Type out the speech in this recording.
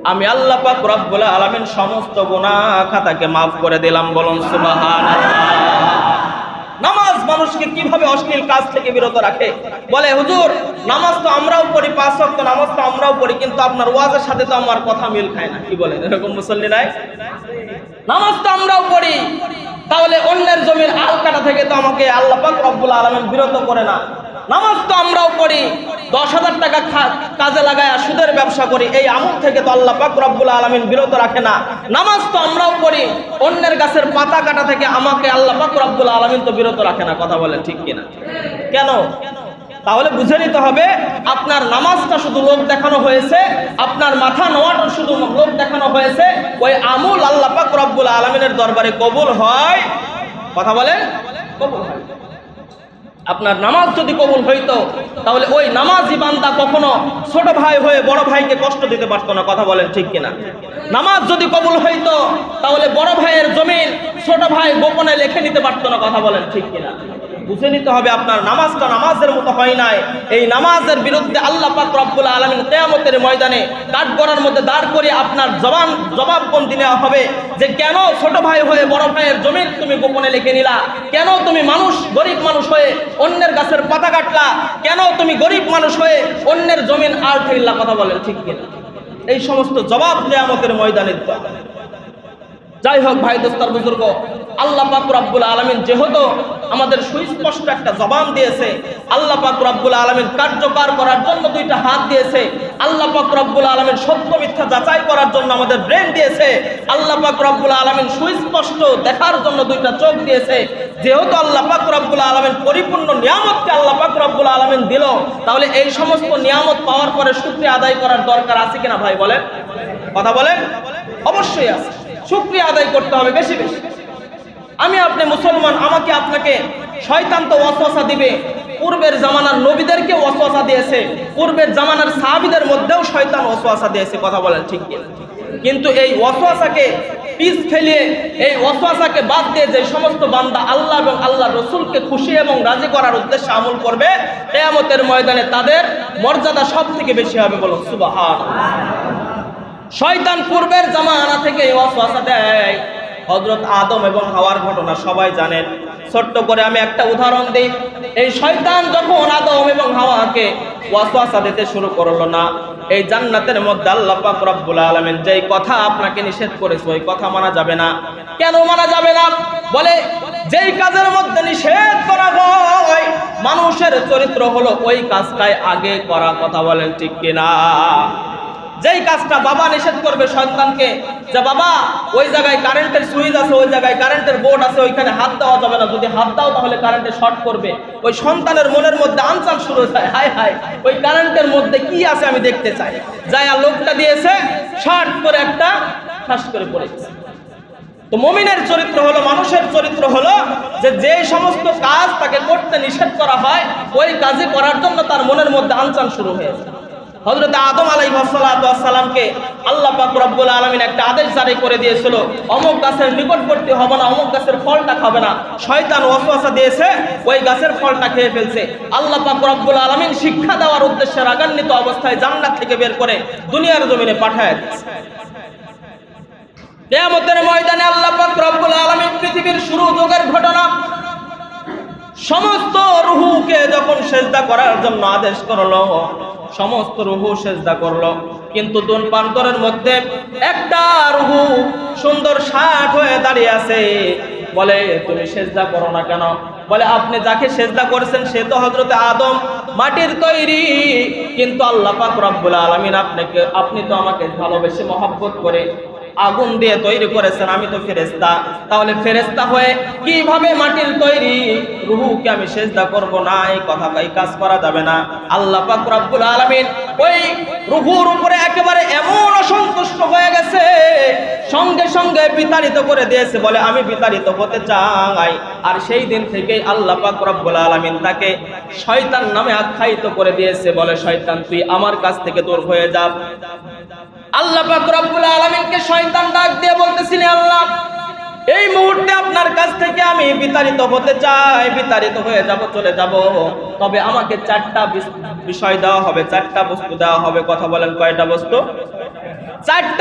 আমি আল্লাহ পাক রব্বুল আলামিন সমস্ত গুনাহ খাতাকে মাফ করে দিলাম। বলুন সুবহানাল্লাহ। নামাজ মানুষকে কিভাবে অশ্লীল কাজ থেকে বিরত রাখে। বলে হুজুর নামাজ তো আমরাও পড়ি, 5 ওয়াক্ত নামাজ তো আমরাও পড়ি, কিন্তু আপনার ওয়াজের সাথে তো আমার কথা মিল খায় না। কি বলেন, এরকম মুসল্লি নাই? নামাজ তো আমরাও পড়ি, তাহলে অন্যের জমির আল কাটা থেকে তো আমাকে আল্লাহ পাক রব্বুল আলামিন বিরত করে না। নামাজ তো আমরাও পড়ি, 10,000 টাকা কাজে লাগায় সুদের ব্যবসা করি, এই আমল থেকে তো আল্লাহ পাক রব্বুল আলামিন বিরত রাখে না। নামাজ তো আমরাও পড়ি, অন্যের গাছের পাতা কাটা থেকে আমাকে আল্লাহ পাক রব্বুল আলামিন তো বিরত রাখে না। কথা বলেন ঠিক কিনা? কেন? তাহলে বুঝে নিতে হবে আপনার নামাজটা শুধু লোক দেখানো হয়েছে, আপনার মাথা নোয়াটা শুধু লোক দেখানো হয়েছে, ওই আমল আল্লাহ পাক রব্বুল আলামিনের দরবারে কবুল হয়। কথা বলেন, কবুল হয়। আপনার নামাজ যদি কবুল হইতো তাহলে ওই নামাজি বান্দা কখনো ছোট ভাই হয়ে বড় ভাইকে কষ্ট দিতে পারতো না। কথা বলেন ঠিক কিনা? নামাজ যদি কবুল হইতো তাহলে বড় ভাইয়ের জমিন ছোট ভাই গোপনে লিখে নিতে পারতো না। কথা বলেন ঠিক কিনা? বুঝে নিতে হবে আপনার নামাজটা নামাজের মতো হয় নাই। এই নামাজের বিরুদ্ধে আল্লাহ পাক রব্বুল আলামিন কিয়ামতের ময়দানে কাঠগড়ার মধ্যে দাঁড় করে আপনার জবাববন্দি নেওয়া হবে যে কেন ছোট ভাই হয়ে বড় ভাইয়ের জমিন তুমি গোপনে লিখে নিলা, কেন তুমি মানুষ গরিব মানুষ হয়ে অন্যের গাছের পাতা কাটলা, কেন তুমি গরিব মানুষ হয়ে অন্যের জমিন আল ফেললা। কথা বলেন ঠিক কিনা? এই সমস্ত জবাব কিয়ামতের ময়দানে দিতে হবে। যাই হোক ভাই দোস্তার বুজুর্গ, আল্লাহ পাক রব্বুল আলামিন যেহেতু আমাদের সুস্পষ্ট একটা জবান দিয়েছে, আল্লাহ পাক রব্বুল আলামিন কার্যকর করার জন্য 2টা হাত দিয়েছে, আল্লাহ পাক রব্বুল আলামিন সত্য মিথ্যা যাচাই করার জন্য আমাদের ব্রেন দিয়েছে, আল্লাহ পাক রব্বুল আলামিন সুস্পষ্ট দেখার জন্য 2টা চোখ দিয়েছে। যেহেতু আল্লাহ পাক রব্বুল আলামিন পরিপূর্ণ নিয়ামতকে আল্লাহ পাক রব্বুল আলামিন দিল, তাহলে এই সমস্ত নিয়ামত পাওয়ার পরে শুকরিয়া আদায় করার দরকার আছে কিনা ভাই বলেন? কথা বলেন, অবশ্যই আছে। শুকরিয়া আদায় করতে হবে বেশি বেশি। আমি আপনি মুসলমান, আমাকে আপনাকে শয়তান তো ওয়াসওয়াসা দিবে। পূর্বের জামানার নবীদেরকে ওয়াসওয়াসা দিয়েছে, পূর্বের জামানার সাহাবীদের মধ্যেও শয়তান ওয়াসওয়াসা দিয়েছে। কথা বলেন ঠিক কি? কিন্তু এই ওয়াসওয়াসাকে পিছ ফেলিয়ে, এই ওয়াসওয়াসাকে বাদ দিয়ে যে সমস্ত বান্দা আল্লাহ এবং আল্লাহর রাসূলকে খুশি এবং রাজি করার উদ্দেশ্যে আমল করবে, কিয়ামতের ময়দানে তাদের মর্যাদা সবথেকে বেশি হবে। বলুন সুবহানাল্লাহ। শয়তান পূর্বের জামানা থেকে ওয়াসওয়াসা দেয়। হযরত আদম এবং হাওয়ার ঘটনা সবাই জানেন। ছোট্ট করে আমি একটা উদাহরণ দিই। এই শয়তান যখন আদম এবং হাওয়াকে ওয়াসওয়াসা দিতে শুরু করলো না, এই জান্নাতের মধ্যে আল্লাহ পাক রব্বুল আলামিন যেই কথা আপনাকে নিষেধ করেছে ওই কথা মানা যাবে না। কেন মানা যাবে না? বলে যেই কাজের মধ্যে নিষেধ করা হয় মানুষের চরিত্র হলো ওই কাজটাই আগে করা। কথা বলেন ঠিক কিনা? যেই কাজটা বাবা নিষেধ করবে সন্তানকে যে বাবা ওই জায়গায় কারেন্টের সুইচ আছে, ওই জায়গায় কারেন্টের বোর্ড আছে, ওইখানে হাত দেওয়া যাবে না, যদি হাত দাও তাহলে কারেন্টে শর্ট করবে, ওই সন্তানের মনের মধ্যে আনচান শুরু হয়, হায় হায় ওই কারেন্টের মধ্যে কি আছে আমি দেখতে চাই। যাই আর লোকটা দিয়েছে, শর্ট করে একটা ঠাস করে পড়েছে। তো মুমিনের চরিত্র হলো, মানুষের চরিত্র হলো যে যে সমস্ত কাজ তাকে করতে নিষেধ করা হয় ওই কাজই করার জন্য তার মনের মধ্যে আনচান শুরু হয়েছে। হযরত আদম আলাইহিস সালামকে আল্লাহ পাক রব্বুল আলামিন একটা আদেশ জারি করে দিয়েছিল, অমুক গাছের নিকটবর্তী হবে না, অমুক গাছের ফলটা খাবে না। শয়তান ওয়াসওয়াসা দিয়েছে, ওই গাছের ফলটা খেয়ে ফেলছে। আল্লাহ পাক রব্বুল আলামিন শিক্ষা দেওয়ার উদ্দেশ্যে রাগান্বিত অবস্থায় জান্নাত থেকে বের করে দুনিয়ার জমিনে পাঠায় দিয়েছে। কিয়ামতের ময়দানে আল্লাহ পাক রব্বুল আলামিন পৃথিবীর শুরু যুগের ঘটনা, সমস্ত রূহকে যখন সিজদা করার জন্য আদেশ করলো, সমস্ত রূহ সিজদা করলো, কিন্তু দুনপান্তরের মধ্যে একটা রূহ সুন্দর ষাট হয়ে দাঁড়িয়ে আছে। বলে তুমি সিজদা করো না কেন? বলে আপনি যাকে সিজদা করেছেন সে তো হযরত আদম, মাটির তৈরি, কিন্তু আল্লাহ পাক রব্বুল আলামিন আপনি তো আমাকে ভালোবেসে মহব্বত করে আগুন দিয়ে তৈরি করেছেন, আমি তো ফেরেশতা, তাহলে ফেরেশতা হয়ে কিভাবে মাটির তৈরি রূহকে আমি সিজদা করব না? এই কাজ করা যাবে না। আল্লাহ পাক রব্বুল আলামিন ওই রূহুর উপরে একেবারে এমন অসন্তুষ্ট হয়ে গেছে, সঙ্গে সঙ্গে বিতাড়িত করে দিয়েছে। বলে আমি বিতাড়িত হতে চাই। আর সেই দিন থেকেই আল্লাহ পাক রব্বুল আলামিন তাকে শয়তান নামে আখ্যায়িত করে দিয়েছে। বলে শয়তান তুই আমার কাছ থেকে দূর হয়ে যা। আল্লাহ পাক রব্বুল আলামিনকে শয়তান ডাক দিয়ে বলতেছিলেন, আল্লাহ এই মুহূর্তে আপনার কাছ থেকে আমি বিতাড়িত হতে চাই, বিতাড়িত হয়ে যাব, চলে যাব, তবে আমাকে 4টা বিষয় দেওয়া হবে, 4টা বস্তু দেওয়া হবে। কথা বলেন কয়টা বস্তু? চারটা